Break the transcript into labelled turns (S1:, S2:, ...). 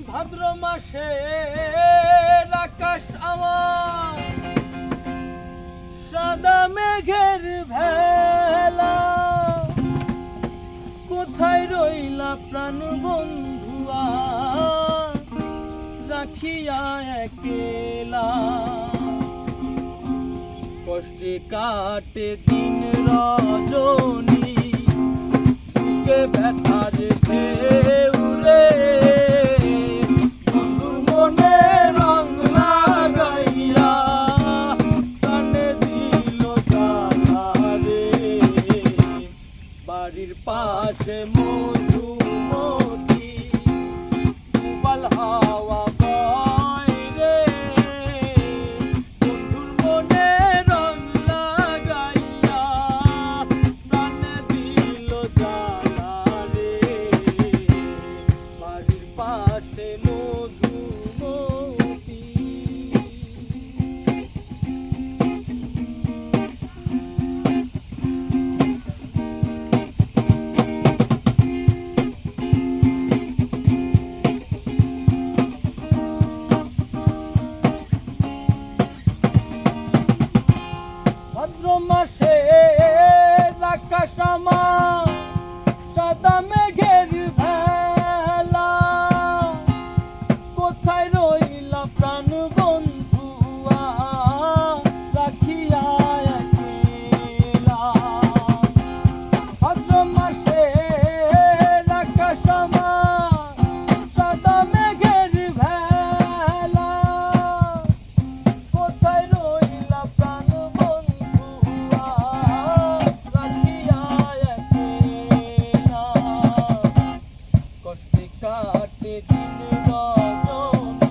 S1: ভাদ্র মাসে আকাশ আমার সাদা মেঘের ভেলা, কোথায় রইলা প্রাণ বন্ধুয়া রাখিয়া একলা। কষ্টে কাটে দিন রজনী, বুকে ব্যথার ঢেউ রে, বন্ধুর মনে রং লাগাইয়া কানে দিল জ্বালা রে। বাড়ির পাশে মধুমতি দুবাল হাওয়া বয় রে, বন্ধুর মনে রং লাগাইয়া প্রাণে দিল জ্বালা রে। বাড়ির পাশে মধুমতি। ভাদ্র মাসে আকাশ আমার সাদা মেঘের ভেলা, কোথায় রইলা প্রাণ বন্ধুয়া রাখিয়া একলা। ভাদ্র মাসে আকাশ আমার সাদা মেঘের ভেলা, কোথায় রইলা প্রাণ বন্ধুয়া রাখিয়া একলা। কষ্টে কাটে দিন রজনী,